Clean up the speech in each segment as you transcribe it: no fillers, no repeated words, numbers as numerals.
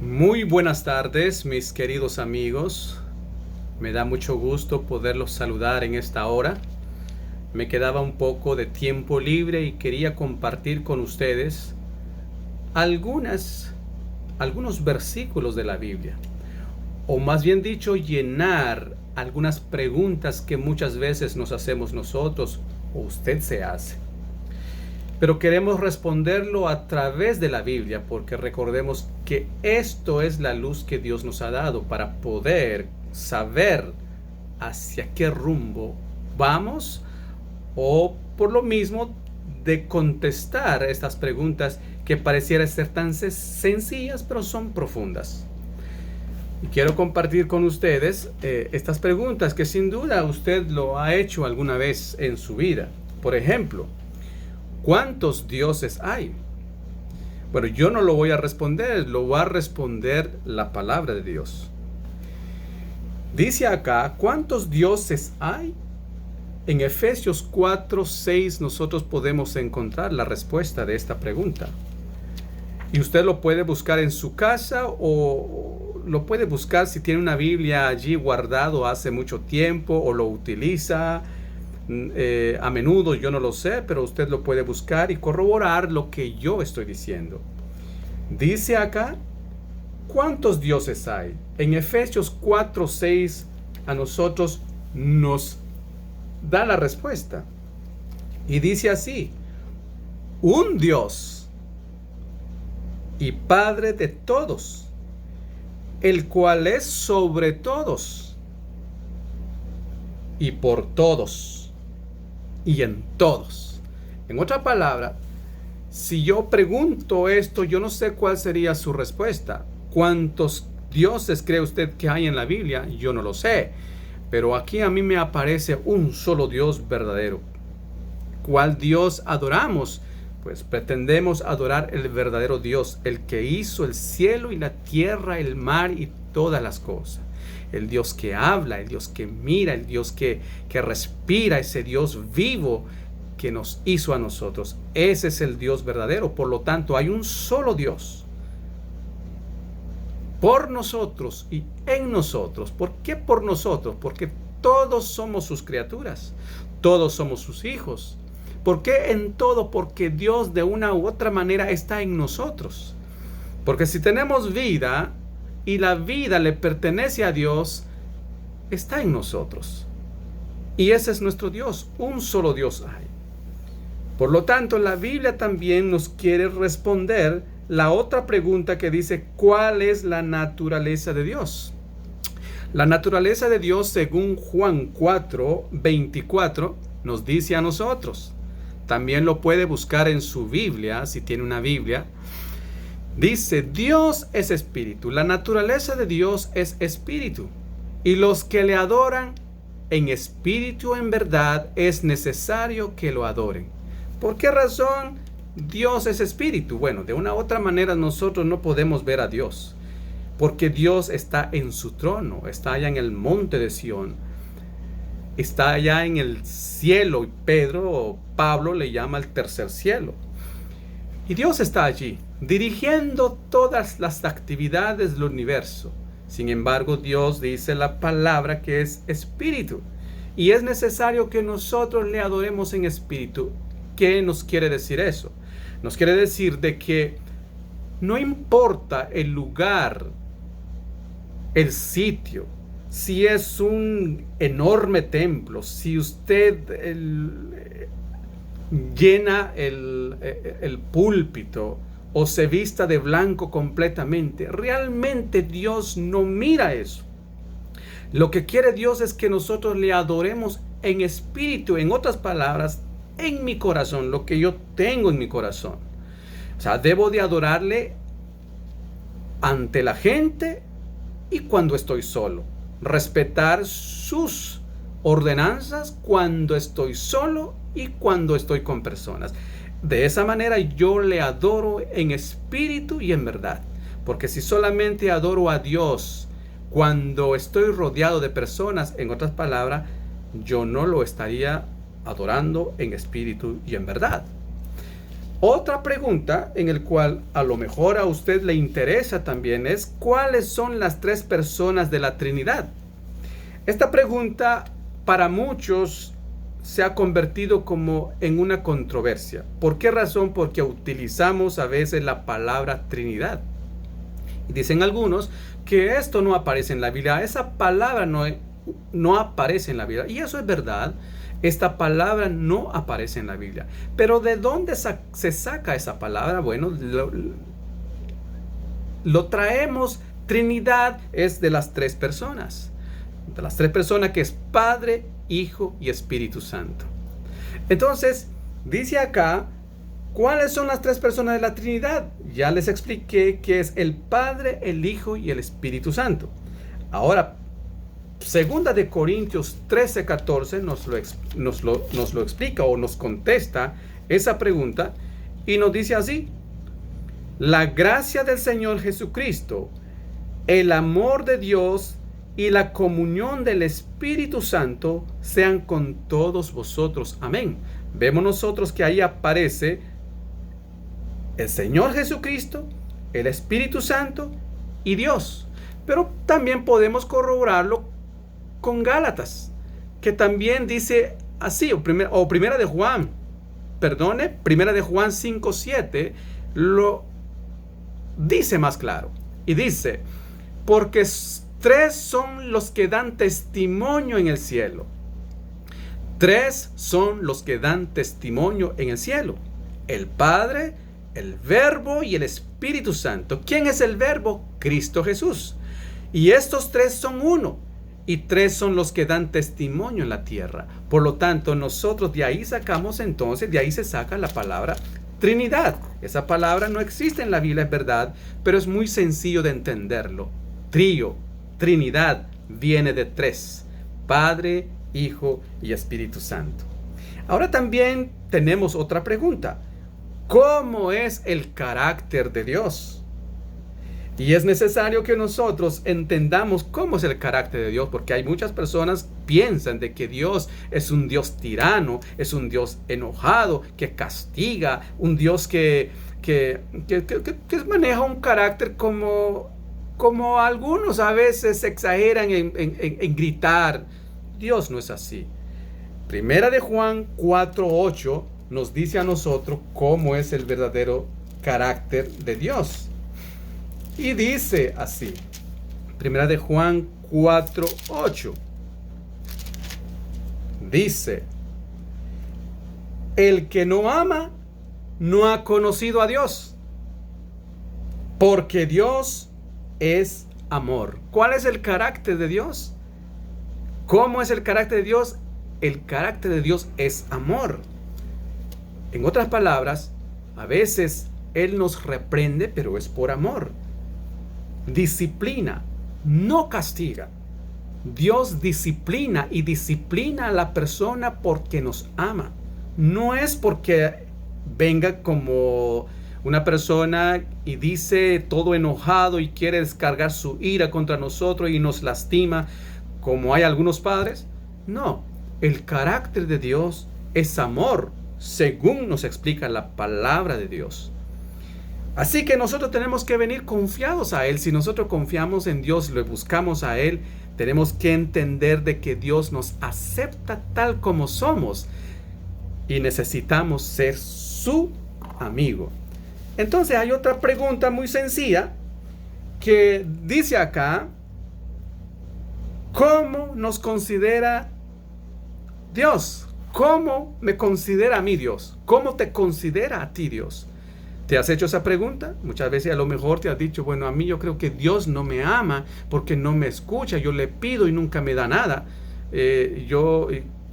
Muy buenas tardes, mis queridos amigos. Me da mucho gusto poderlos saludar en esta hora. Me quedaba un poco de tiempo libre y quería compartir con ustedes algunos versículos de la Biblia. O más bien dicho, llenar algunas preguntas que muchas veces nos hacemos nosotros o usted se hace. Pero queremos responderlo a través de la Biblia, porque recordemos que esto es la luz que Dios nos ha dado para poder saber hacia qué rumbo vamos, o por lo mismo de contestar estas preguntas que parecieran ser tan sencillas, pero son profundas. Y quiero compartir con ustedes estas preguntas que sin duda usted lo ha hecho alguna vez en su vida. Por ejemplo, ¿cuántos dioses hay? Bueno, yo no lo voy a responder, lo va a responder la palabra de Dios. Dice acá, ¿cuántos dioses hay? En Efesios 4:6 nosotros podemos encontrar la respuesta de esta pregunta. Y usted lo puede buscar en su casa o lo puede buscar si tiene una Biblia allí guardado hace mucho tiempo o lo utiliza a menudo, yo no lo sé, pero usted lo puede buscar y corroborar lo que yo estoy diciendo. Dice acá, ¿cuántos dioses hay? En Efesios 4:6 a nosotros nos da la respuesta. Y dice así, un Dios y Padre de todos, el cual es sobre todos y por todos y en todos. En otra palabra, si yo pregunto esto, yo no sé cuál sería su respuesta. ¿Cuántos dioses cree usted que hay en la Biblia? Yo no lo sé. Pero aquí a mí me aparece un solo Dios verdadero. ¿Cuál Dios adoramos? Pues pretendemos adorar el verdadero Dios, el que hizo el cielo y la tierra, el mar y todas las cosas. El Dios que habla, el Dios que mira, el Dios que respira, ese Dios vivo que nos hizo a nosotros. Ese es el Dios verdadero. Por lo tanto, hay un solo Dios por nosotros y en nosotros. ¿Por qué por nosotros? Porque todos somos sus criaturas, todos somos sus hijos. ¿Por qué en todo? Porque Dios de una u otra manera está en nosotros. Porque si tenemos vida y la vida le pertenece a Dios, está en nosotros. Y ese es nuestro Dios, un solo Dios hay. Por lo tanto, la Biblia también nos quiere responder la otra pregunta que dice, ¿cuál es la naturaleza de Dios? La naturaleza de Dios, según Juan 4:24, nos dice a nosotros. También lo puede buscar en su Biblia, si tiene una Biblia. Dice, Dios es espíritu. La naturaleza de Dios es espíritu. Y los que le adoran en espíritu en verdad es necesario que lo adoren. ¿Por qué razón Dios es espíritu? Bueno, de una u otra manera nosotros no podemos ver a Dios. Porque Dios está en su trono, está allá en el monte de Sión. Está allá en el cielo, y Pedro o Pablo le llama el tercer cielo. Y Dios está allí, dirigiendo todas las actividades del universo. Sin embargo, Dios dice la palabra que es espíritu. Y es necesario que nosotros le adoremos en espíritu. ¿Qué nos quiere decir eso? Nos quiere decir de que no importa el lugar, el sitio, si es un enorme templo, si usted llena el púlpito o se vista de blanco completamente, realmente Dios no mira eso. Lo que quiere Dios es que nosotros le adoremos en espíritu, en otras palabras, en mi corazón, lo que yo tengo en mi corazón. O sea, debo de adorarle ante la gente y cuando estoy solo. Respetar sus ordenanzas cuando estoy solo y cuando estoy con personas. De esa manera yo le adoro en espíritu y en verdad. Porque si solamente adoro a Dios cuando estoy rodeado de personas, en otras palabras, yo no lo estaría adorando en espíritu y en verdad. Otra pregunta en el cual a lo mejor a usted le interesa también es ¿cuáles son las tres personas de la Trinidad? Esta pregunta para muchos se ha convertido como en una controversia. ¿Por qué razón? Porque utilizamos a veces la palabra Trinidad. Y dicen algunos que esto no aparece en la Biblia, esa palabra no aparece en la Biblia. Y eso es verdad. Esta palabra no aparece en la Biblia. Pero ¿de dónde se saca esa palabra? Bueno, lo traemos. Trinidad es de las tres personas. De las tres personas que es Padre, Hijo y Espíritu Santo. Entonces, dice acá, ¿cuáles son las tres personas de la Trinidad? Ya les expliqué que es el Padre, el Hijo y el Espíritu Santo. Ahora, Segunda de Corintios 13:14 nos lo explica o nos contesta esa pregunta y nos dice así: la gracia del Señor Jesucristo, el amor de Dios y la comunión del Espíritu Santo sean con todos vosotros. Amén. Vemos nosotros que ahí aparece el Señor Jesucristo, el Espíritu Santo y Dios. Pero también podemos corroborarlo con Gálatas, que también dice así, primera de Juan 5:7 lo dice más claro. Y dice, porque tres son los que dan testimonio en el cielo. Tres son los que dan testimonio en el cielo: el Padre, el Verbo y el Espíritu Santo. ¿Quién es el Verbo? Cristo Jesús. Y estos tres son uno. Y tres son los que dan testimonio en la tierra. Por lo tanto, nosotros de ahí sacamos entonces, de ahí se saca la palabra Trinidad. Esa palabra no existe en la Biblia, es verdad, pero es muy sencillo de entenderlo. Trinidad viene de tres: Padre, Hijo y Espíritu Santo. Ahora también tenemos otra pregunta: ¿cómo es el carácter de Dios? Y es necesario que nosotros entendamos cómo es el carácter de Dios, porque hay muchas personas que piensan de que Dios es un Dios tirano, es un Dios enojado, que castiga, un Dios que maneja un carácter como algunos a veces exageran en gritar. Dios no es así. Primera de Juan 4:8 nos dice a nosotros cómo es el verdadero carácter de Dios. Y dice así, Primera de Juan 4:8. Dice, el que no ama no ha conocido a Dios, porque Dios es amor. ¿Cuál es el carácter de Dios? ¿Cómo es el carácter de Dios? El carácter de Dios es amor. En otras palabras, a veces Él nos reprende, pero es por amor. Disciplina, no castiga. Dios disciplina y disciplina a la persona porque nos ama. No es porque venga como una persona y dice todo enojado y quiere descargar su ira contra nosotros y nos lastima, como hay algunos padres. No, el carácter de Dios es amor, según nos explica la palabra de Dios. Así que nosotros tenemos que venir confiados a Él. Si nosotros confiamos en Dios, le buscamos a Él, tenemos que entender de que Dios nos acepta tal como somos y necesitamos ser su amigo. Entonces hay otra pregunta muy sencilla que dice acá: ¿cómo nos considera Dios? ¿Cómo me considera a mí Dios? ¿Cómo te considera a ti Dios? ¿Te has hecho esa pregunta? Muchas veces a lo mejor te has dicho, bueno, a mí yo creo que Dios no me ama porque no me escucha. Yo le pido y nunca me da nada. ¿Qué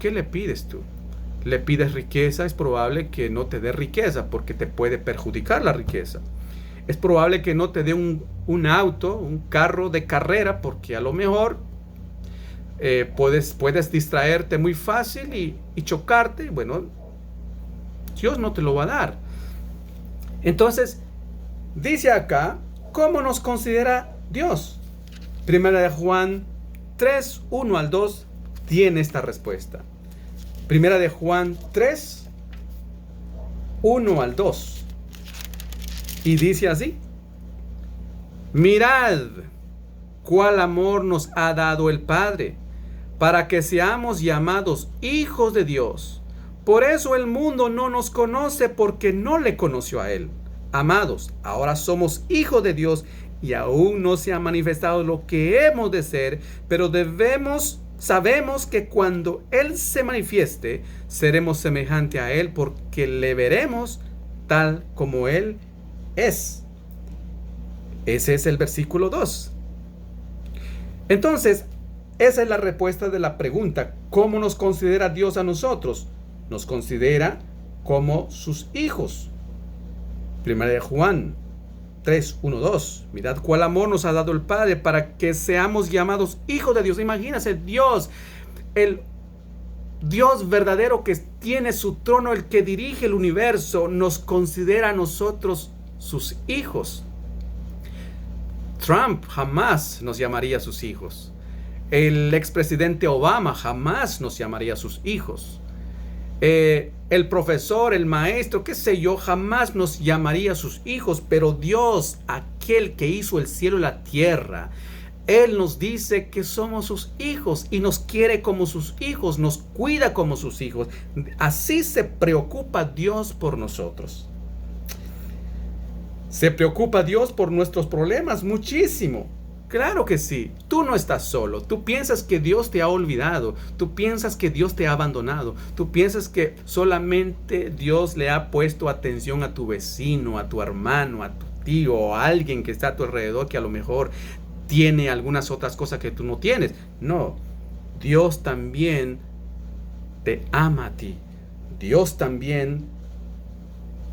le pides tú? ¿Le pides riqueza? Es probable que no te dé riqueza porque te puede perjudicar la riqueza. Es probable que no te dé un auto, un carro de carrera, porque a lo mejor puedes distraerte muy fácil y chocarte. Bueno, Dios no te lo va a dar. Entonces, dice acá, ¿cómo nos considera Dios? Primera de Juan 3, 1 al 2, tiene esta respuesta. Primera de Juan 3, 1 al 2. Y dice así: mirad cuál amor nos ha dado el Padre, para que seamos llamados hijos de Dios. Por eso el mundo no nos conoce, porque no le conoció a Él. Amados, ahora somos hijos de Dios y aún no se ha manifestado lo que hemos de ser, pero sabemos que cuando Él se manifieste, seremos semejantes a Él, porque le veremos tal como Él es. Ese es el versículo 2. Entonces, esa es la respuesta de la pregunta: ¿cómo nos considera Dios a nosotros? Nos considera como sus hijos. Primera de Juan 3, 1, 2. Mirad cuál amor nos ha dado el Padre para que seamos llamados hijos de Dios. Imagínense, Dios, el Dios verdadero que tiene su trono, el que dirige el universo, nos considera a nosotros sus hijos. Trump jamás nos llamaría sus hijos. El expresidente Obama jamás nos llamaría sus hijos. El profesor, el maestro, qué sé yo, jamás nos llamaría sus hijos. Pero Dios, aquel que hizo el cielo y la tierra, Él nos dice que somos sus hijos y nos quiere como sus hijos, nos cuida como sus hijos. Así se preocupa Dios por nosotros. ¿Se preocupa Dios por nuestros problemas? Muchísimo. Claro que sí. Tú no estás solo. Tú piensas que Dios te ha olvidado. Tú piensas que Dios te ha abandonado. Tú piensas que solamente Dios le ha puesto atención a tu vecino, a tu hermano, a tu tío o a alguien que está a tu alrededor que a lo mejor tiene algunas otras cosas que tú no tienes. No. Dios también te ama a ti. Dios también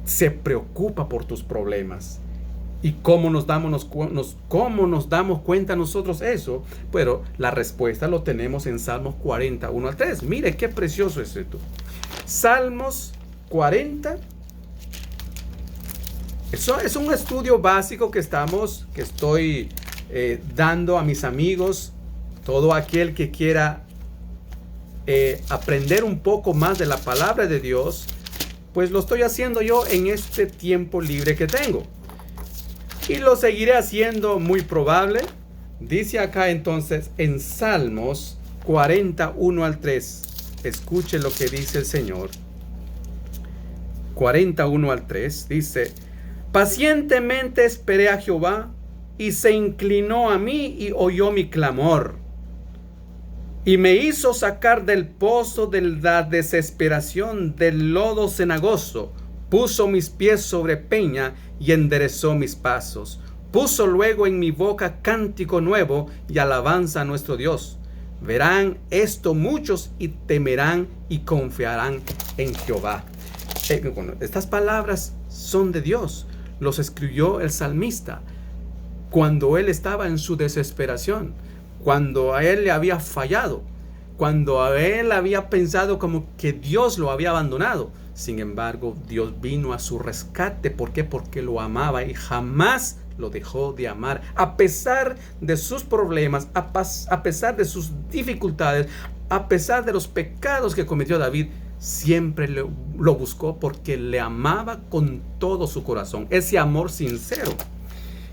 se preocupa por tus problemas. ¿Y cómo nos damos cuenta nosotros eso? Pero la respuesta lo tenemos en Salmos 40, 1 al 3. Mire qué precioso es esto. Salmos 40. Eso es un estudio básico que estoy dando a mis amigos. Todo aquel que quiera aprender un poco más de la palabra de Dios, pues lo estoy haciendo yo en este tiempo libre que tengo. Y lo seguiré haciendo, muy probable. Dice acá entonces en Salmos 41 al 3. Escuche lo que dice el Señor. 41 al 3 dice: pacientemente esperé a Jehová, y se inclinó a mí y oyó mi clamor. Y me hizo sacar del pozo de la desesperación, del lodo cenagoso. Puso mis pies sobre peña y enderezó mis pasos. Puso luego en mi boca cántico nuevo y alabanza a nuestro Dios. Verán esto muchos y temerán y confiarán en Jehová. Estas palabras son de Dios. Los escribió el salmista cuando él estaba en su desesperación, cuando a él le había fallado, cuando a él había pensado como que Dios lo había abandonado. Sin embargo, Dios vino a su rescate. ¿Por qué? Porque lo amaba y jamás lo dejó de amar. A pesar de sus problemas, a pesar de sus dificultades, a pesar de los pecados que cometió David, siempre lo buscó porque le amaba con todo su corazón. Ese amor sincero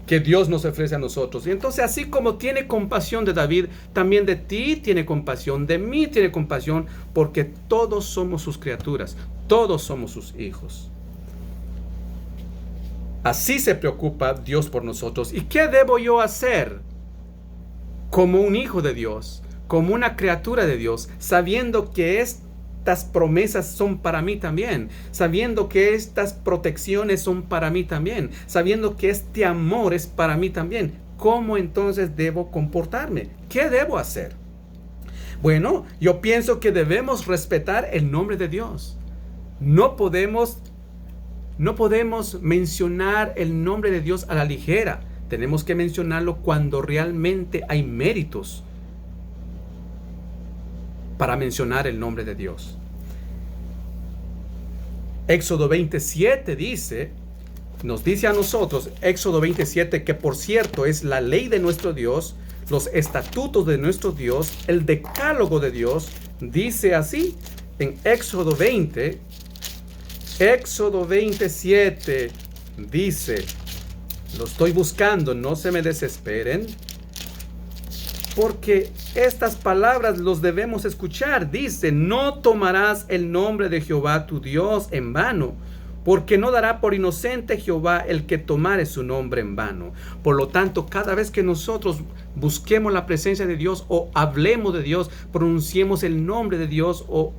que Dios nos ofrece a nosotros. Y entonces, así como tiene compasión de David, también de ti tiene compasión, de mí tiene compasión, porque todos somos sus criaturas, todos somos sus hijos. Así se preocupa Dios por nosotros. ¿Y qué debo yo hacer como un hijo de Dios, como una criatura de Dios, sabiendo que estas promesas son para mí también, sabiendo que estas protecciones son para mí también, sabiendo que este amor es para mí también? ¿Cómo entonces debo comportarme? ¿Qué debo hacer? Bueno, yo pienso que debemos respetar el nombre de Dios. No podemos mencionar el nombre de Dios a la ligera. Tenemos que mencionarlo cuando realmente hay méritos para mencionar el nombre de Dios. Éxodo 27 nos dice a nosotros, Éxodo 27, que por cierto es la ley de nuestro Dios, los estatutos de nuestro Dios, el decálogo de Dios. Dice así en Éxodo 27, dice: Lo estoy buscando, no se me desesperen, porque estas palabras los debemos escuchar. Dice, no tomarás el nombre de Jehová tu Dios en vano, porque no dará por inocente Jehová el que tomare su nombre en vano. Por lo tanto, cada vez que nosotros busquemos la presencia de Dios o hablemos de Dios, pronunciemos el nombre de Dios o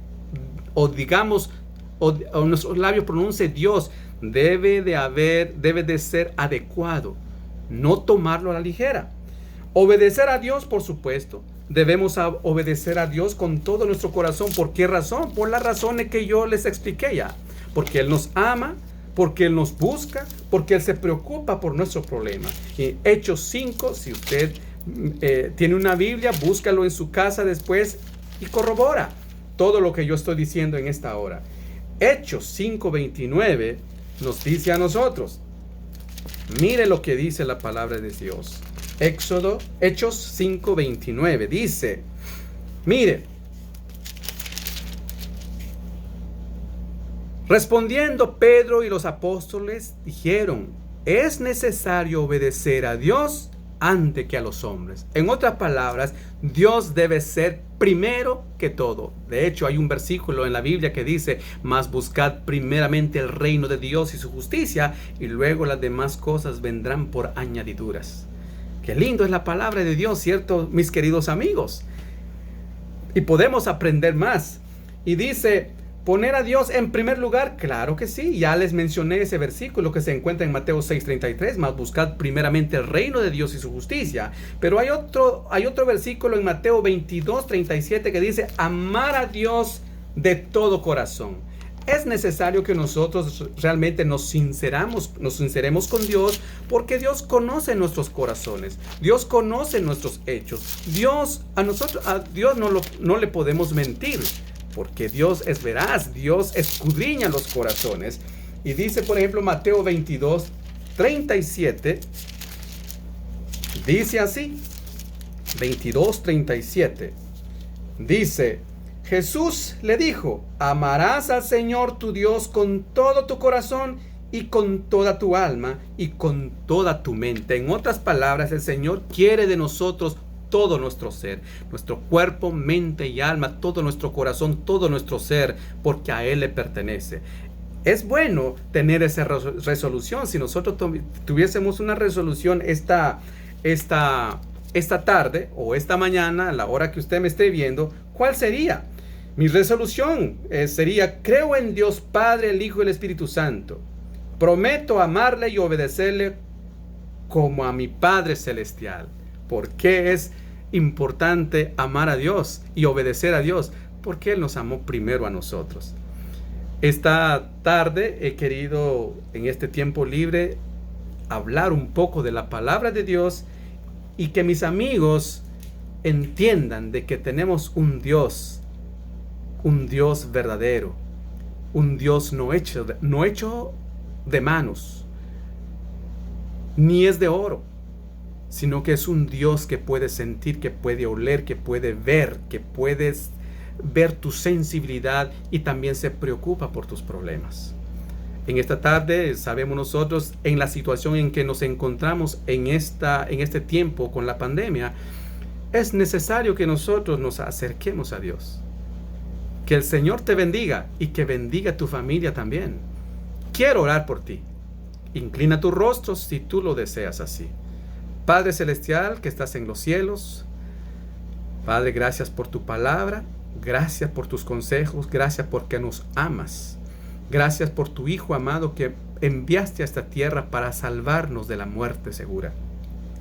digamos, o nuestros labios pronuncie Dios, debe de ser adecuado, no tomarlo a la ligera. Obedecer a Dios, por supuesto. Debemos obedecer a Dios con todo nuestro corazón. ¿Por qué razón? Por las razones que yo les expliqué ya. Porque Él nos ama, porque Él nos busca, porque Él se preocupa por nuestros problemas. Y Hechos 5, si usted tiene una Biblia, búscalo en su casa después y corrobora todo lo que yo estoy diciendo en esta hora. Hechos 5:29 nos dice a nosotros. Mire lo que dice la palabra de Dios. Hechos 5:29 dice, mire, respondiendo Pedro y los apóstoles dijeron, es necesario obedecer a Dios antes que a los hombres. En otras palabras, Dios debe ser primero que todo. De hecho, hay un versículo en la Biblia que dice, mas buscad primeramente el reino de Dios y su justicia, y luego las demás cosas vendrán por añadiduras. Qué lindo es la palabra de Dios, ¿cierto, mis queridos amigos? Y podemos aprender más. Y dice, ¿poner a Dios en primer lugar? Claro que sí. Ya les mencioné ese versículo que se encuentra en Mateo 6:33. Mas buscad primeramente el reino de Dios y su justicia. Pero hay otro versículo en Mateo 22:37 que dice, amar a Dios de todo corazón. Es necesario que nosotros realmente nos sinceremos con Dios, porque Dios conoce nuestros corazones. Dios conoce nuestros hechos. A Dios no le podemos mentir, porque Dios es veraz. Dios escudriña los corazones. Y dice, por ejemplo, Mateo 22:37. Dice así. 22:37. Dice, Jesús le dijo, amarás al Señor tu Dios con todo tu corazón y con toda tu alma y con toda tu mente. En otras palabras, el Señor quiere de nosotros todo nuestro ser, nuestro cuerpo, mente y alma, todo nuestro corazón, todo nuestro ser, porque a Él le pertenece. Es bueno tener esa resolución. Si nosotros tuviésemos una resolución esta tarde o esta mañana, a la hora que usted me esté viendo, ¿cuál sería? Mi resolución sería, creo en Dios Padre, el Hijo y el Espíritu Santo. Prometo amarle y obedecerle como a mi Padre Celestial. ¿Por qué es importante amar a Dios y obedecer a Dios? Porque Él nos amó primero a nosotros. Esta tarde he querido, en este tiempo libre, hablar un poco de la palabra de Dios y que mis amigos entiendan de que tenemos un Dios verdadero, un Dios no hecho de manos, ni es de oro, sino que es un Dios que puede sentir, que puede oler, que puede ver, que puedes ver tu sensibilidad y también se preocupa por tus problemas. En esta tarde sabemos nosotros, en la situación en que nos encontramos en este tiempo con la pandemia, es necesario que nosotros nos acerquemos a Dios. Que el Señor te bendiga y que bendiga a tu familia también. Quiero orar por ti. Inclina tu rostro si tú lo deseas así. Padre Celestial que estás en los cielos, Padre, gracias por tu palabra, gracias por tus consejos, gracias porque nos amas. Gracias por tu Hijo amado que enviaste a esta tierra para salvarnos de la muerte segura.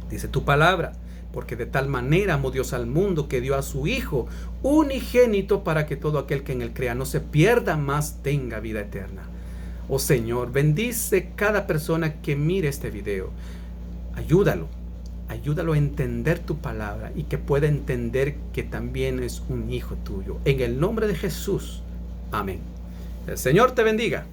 Dice tu palabra, porque de tal manera amó Dios al mundo que dio a su Hijo unigénito para que todo aquel que en Él crea no se pierda, más tenga vida eterna. Oh Señor, bendice cada persona que mire este video. Ayúdalo a entender tu palabra y que pueda entender que también es un hijo tuyo. En el nombre de Jesús. Amén. El Señor te bendiga.